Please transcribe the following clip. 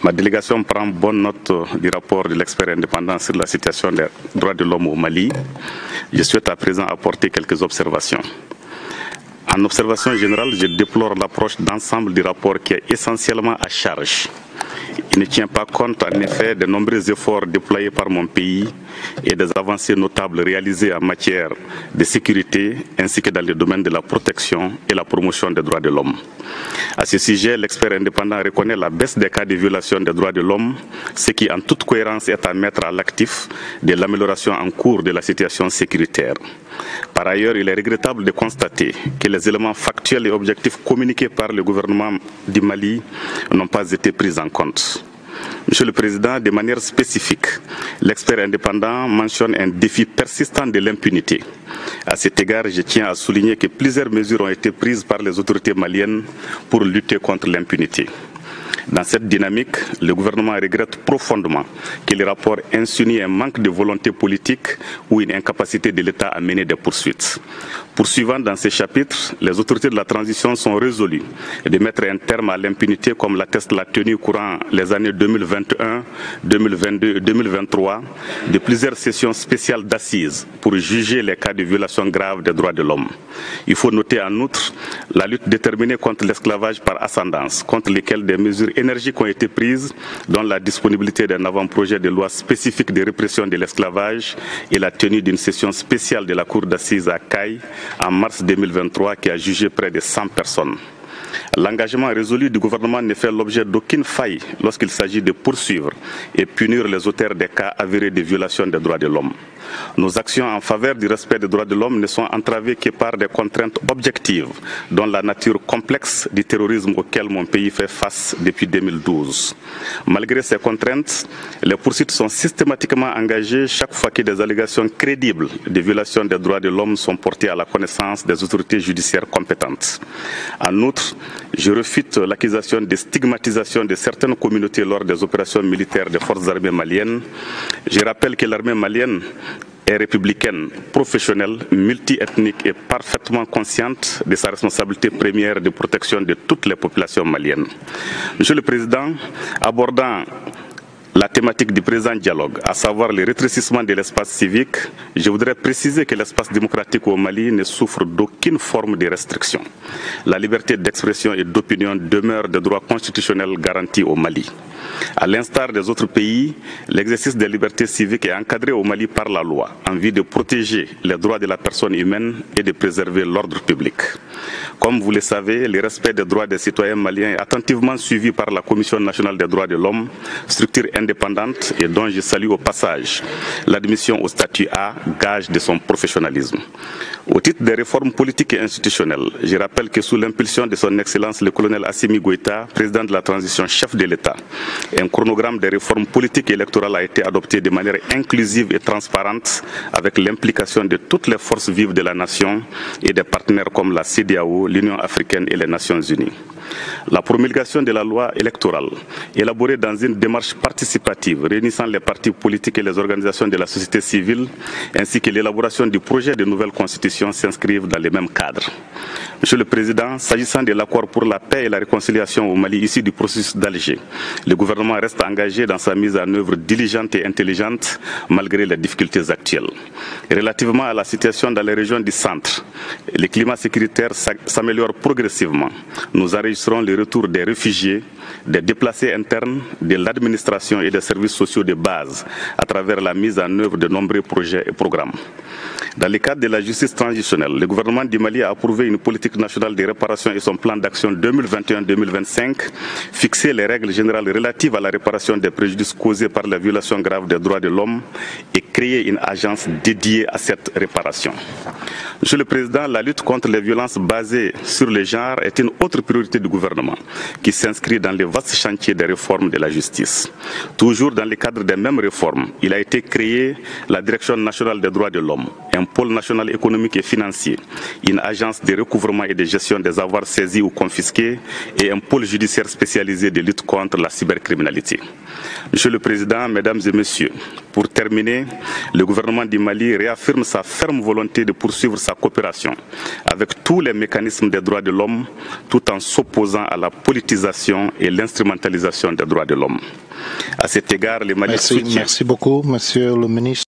Ma délégation prend bonne note du rapport de l'expert indépendant sur la situation des droits de l'homme au Mali. Je souhaite à présent apporter quelques observations. En observation générale, je déplore l'approche d'ensemble du rapport qui est essentiellement à charge. Il ne tient pas compte en effet des nombreux efforts déployés par mon pays et des avancées notables réalisées en matière de sécurité ainsi que dans le domaine de la protection et la promotion des droits de l'homme. À ce sujet, l'expert indépendant reconnaît la baisse des cas de violation des droits de l'homme, ce qui en toute cohérence est à mettre à l'actif de l'amélioration en cours de la situation sécuritaire. Par ailleurs, il est regrettable de constater que les éléments factuels et objectifs communiqués par le gouvernement du Mali n'ont pas été pris en compte. Monsieur le Président, de manière spécifique, l'expert indépendant mentionne un défi persistant de l'impunité. À cet égard, je tiens à souligner que plusieurs mesures ont été prises par les autorités maliennes pour lutter contre l'impunité. Dans cette dynamique, le gouvernement regrette profondément que les rapports insinuent un manque de volonté politique ou une incapacité de l'État à mener des poursuites. Poursuivant dans ces chapitres, les autorités de la transition sont résolues de mettre un terme à l'impunité comme l'atteste la tenue courant les années 2021, 2022 et 2023 de plusieurs sessions spéciales d'assises pour juger les cas de violation grave des droits de l'homme. Il faut noter en outre la lutte déterminée contre l'esclavage par ascendance, contre lesquelles des mesures énergiques ont été prises, dont la disponibilité d'un avant-projet de loi spécifique de répression de l'esclavage et la tenue d'une session spéciale de la Cour d'assises à Caille en mars 2023 qui a jugé près de 100 personnes. L'engagement résolu du gouvernement ne fait l'objet d'aucune faille lorsqu'il s'agit de poursuivre et punir les auteurs des cas avérés de violation des droits de l'homme. Nos actions en faveur du respect des droits de l'homme ne sont entravées que par des contraintes objectives, dont la nature complexe du terrorisme auquel mon pays fait face depuis 2012. Malgré ces contraintes, les poursuites sont systématiquement engagées chaque fois que des allégations crédibles de violation des droits de l'homme sont portées à la connaissance des autorités judiciaires compétentes. En outre, je refute l'accusation de stigmatisation de certaines communautés lors des opérations militaires des forces armées maliennes. Je rappelle que l'armée malienne est républicaine, professionnelle, multiethnique et parfaitement consciente de sa responsabilité première de protection de toutes les populations maliennes. Monsieur le Président, abordant la thématique du présent dialogue, à savoir le rétrécissement de l'espace civique, je voudrais préciser que l'espace démocratique au Mali ne souffre d'aucune forme de restriction. La liberté d'expression et d'opinion demeure des droits constitutionnels garantis au Mali. À l'instar des autres pays, l'exercice des libertés civiques est encadré au Mali par la loi, en vue de protéger les droits de la personne humaine et de préserver l'ordre public. Comme vous le savez, le respect des droits des citoyens maliens est attentivement suivi par la Commission nationale des droits de l'homme, structure indépendante et dont je salue au passage l'admission au statut A, gage de son professionnalisme. Au titre des réformes politiques et institutionnelles, je rappelle que sous l'impulsion de son Excellence le colonel Assimi Goïta, président de la transition, chef de l'État, un chronogramme des réformes politiques et électorales a été adopté de manière inclusive et transparente avec l'implication de toutes les forces vives de la nation et des partenaires comme la CEDEAO, l'Union africaine et les Nations unies. La promulgation de la loi électorale, élaborée dans une démarche participative réunissant les partis politiques et les organisations de la société civile, ainsi que l'élaboration du projet de nouvelle constitution s'inscrivent dans les mêmes cadres. Monsieur le Président, s'agissant de l'accord pour la paix et la réconciliation au Mali issu du processus d'Alger, le gouvernement reste engagé dans sa mise en œuvre diligente et intelligente malgré les difficultés actuelles. Relativement à la situation dans les régions du centre, le climat sécuritaire s'améliore progressivement. Nous enregistrons le retour des réfugiés, des déplacés internes, de l'administration et des services sociaux de base à travers la mise en œuvre de nombreux projets et programmes. Dans le cadre de la justice transitionnelle, le gouvernement du Mali a approuvé une politique nationale de réparation et son plan d'action 2021-2025, fixé les règles générales relatives à la réparation des préjudices causés par la violation grave des droits de l'homme et créé une agence dédiée à cette réparation. Monsieur le Président, la lutte contre les violences basées sur le genre est une autre priorité du gouvernement qui s'inscrit dans le vaste chantier des réformes de la justice. Toujours dans le cadre des mêmes réformes, il a été créé la Direction nationale des droits de l'homme, un pôle national économique et financier, une agence de recouvrement recensement et de gestion des avoirs saisis ou confisqués et un pôle judiciaire spécialisé de lutte contre la cybercriminalité. Monsieur le Président, Mesdames et Messieurs, pour terminer, le gouvernement du Mali réaffirme sa ferme volonté de poursuivre sa coopération avec tous les mécanismes des droits de l'homme tout en s'opposant à la politisation et l'instrumentalisation des droits de l'homme. À cet égard, les Maliens soutiennent... Merci beaucoup, Monsieur le Ministre.